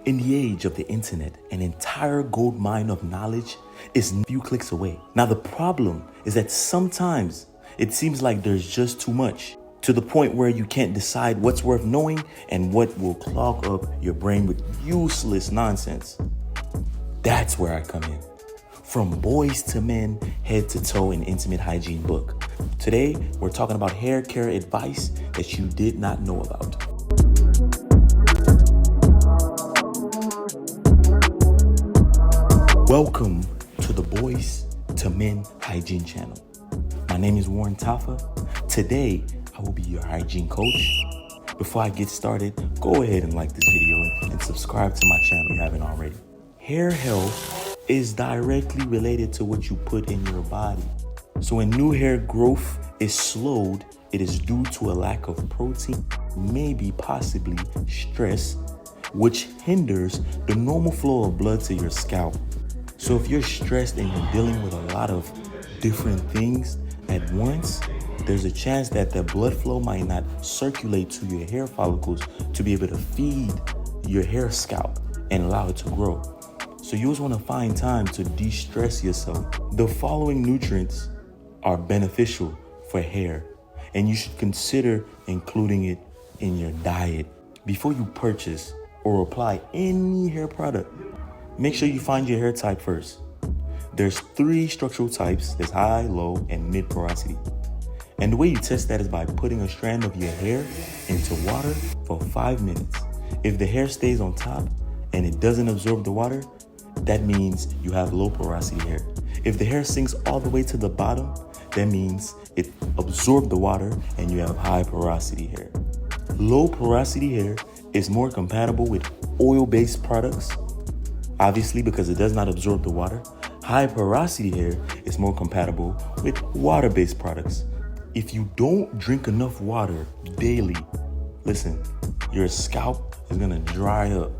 In the age of the internet, an entire gold mine of knowledge is a few clicks away. Now the problem is that sometimes it seems like there's just too much, to the point where you can't decide what's worth knowing and what will clog up your brain with useless nonsense. That's where I come in. From boys to men, head to toe, an intimate hygiene book. Today, we're talking about hair care advice that you did not know about. Welcome to the Boys to Men Hygiene channel. My name is Warren Tafa. Today, I will be your hygiene coach. Before I get started, go ahead and like this video and subscribe to my channel if you haven't already. Hair health is directly related to what you put in your body. So when new hair growth is slowed, it is due to a lack of protein, maybe possibly stress, which hinders the normal flow of blood to your scalp. So if you're stressed and you're dealing with a lot of different things at once, there's a chance that the blood flow might not circulate to your hair follicles to be able to feed your hair scalp and allow it to grow. So you always want to find time to de-stress yourself. The following nutrients are beneficial for hair, and you should consider including it in your diet. Before you purchase or apply any hair product, make sure you find your hair type first. There's 3 structural types. There's high, low, and mid porosity. And the way you test that is by putting a strand of your hair into water for 5 minutes. If the hair stays on top and it doesn't absorb the water, that means you have low porosity hair. If the hair sinks all the way to the bottom, that means it absorbed the water and you have high porosity hair. Low porosity hair is more compatible with oil-based products, obviously, because it does not absorb the water. High porosity hair is more compatible with water-based products. If you don't drink enough water daily, listen, your scalp is gonna dry up.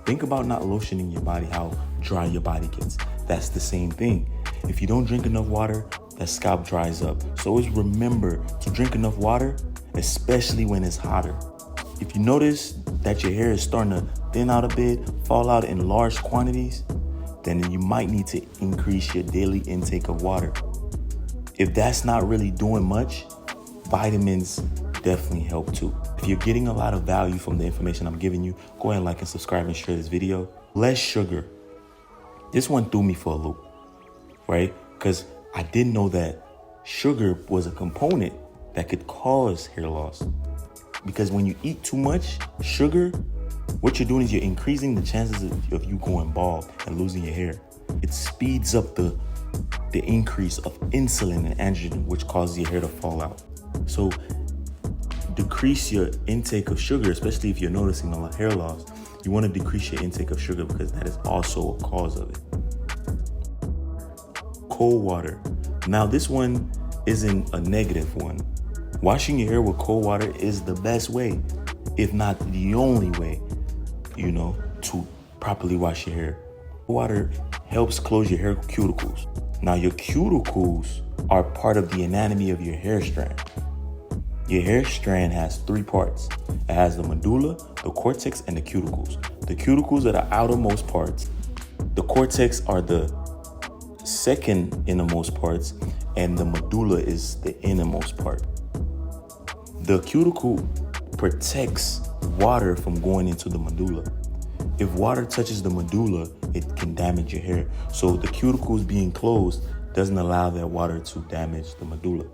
Think about not lotioning your body, how dry your body gets. That's the same thing. If you don't drink enough water, that scalp dries up. So always remember to drink enough water, especially when it's hotter. If you notice that your hair is starting to thin out a bit, fall out in large quantities, then you might need to increase your daily intake of water. If that's not really doing much, vitamins definitely help too. If you're getting a lot of value from the information I'm giving you, go ahead and like and subscribe and share this video. Less sugar. This one threw me for a loop, right? Because I didn't know that sugar was a component that could cause hair loss. Because when you eat too much sugar, what you're doing is you're increasing the chances of you going bald and losing your hair. It speeds up the increase of insulin and androgen, which causes your hair to fall out. So decrease your intake of sugar, especially if you're noticing a lot of hair loss. You want to decrease your intake of sugar because that is also a cause of it. Cold water. Now this one isn't a negative one. Washing your hair with cold water is the best way, if not the only way, to properly wash your hair. Water helps close your hair cuticles. Now your cuticles are part of the anatomy of your hair strand. Your hair strand has 3 parts. It has the medulla, the cortex, and the cuticles. The cuticles are the outermost parts. The cortex are the second innermost parts, and the medulla is the innermost part. The cuticle protects water from going into the medulla. If water touches the medulla, it can damage your hair. So the cuticles being closed doesn't allow that water to damage the medulla.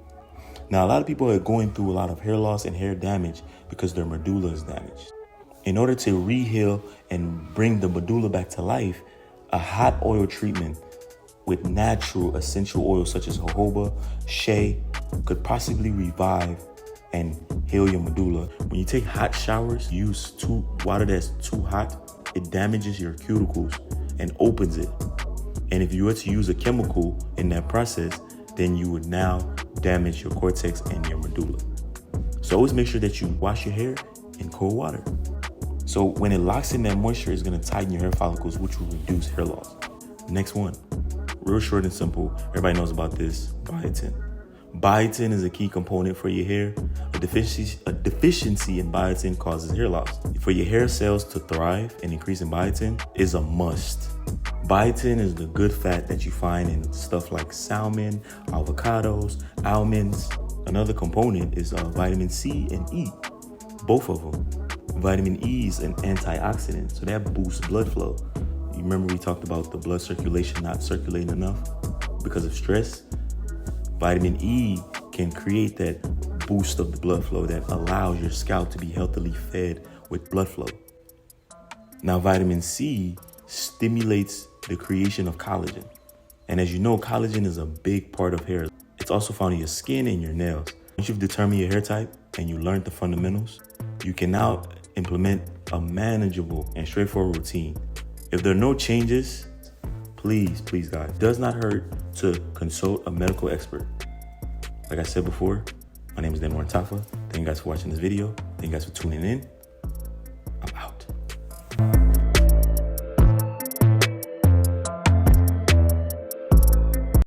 Now, a lot of people are going through a lot of hair loss and hair damage because their medulla is damaged. In order to re-heal and bring the medulla back to life, a hot oil treatment with natural essential oils such as jojoba, shea could possibly revive and heal your medulla. When you take hot showers, use water that's too hot, it damages your cuticles and opens it. And if you were to use a chemical in that process, then you would now damage your cortex and your medulla. So always make sure that you wash your hair in cold water. So when it locks in that moisture, it's gonna tighten your hair follicles, which will reduce hair loss. Next one, real short and simple. Everybody knows about this, biotin. Biotin is a key component for your hair. A deficiency in biotin causes hair loss. For your hair cells to thrive, and increase in biotin is a must. Biotin is the good fat that you find in stuff like salmon, avocados, almonds. Another component is vitamin C and E, both of them. Vitamin E is an antioxidant, so that boosts blood flow. You remember we talked about the blood circulation not circulating enough because of stress? Vitamin E can create that boost of the blood flow that allows your scalp to be healthily fed with blood flow. Now, vitamin C stimulates the creation of collagen. And as you know, collagen is a big part of hair. It's also found in your skin and your nails. Once you've determined your hair type and you learned the fundamentals, you can now implement a manageable and straightforward routine. If there are no changes, please, guys, it does not hurt to consult a medical expert. Like I said before, my name is Warren Tafa. Thank you guys for watching this video. Thank you guys for tuning in.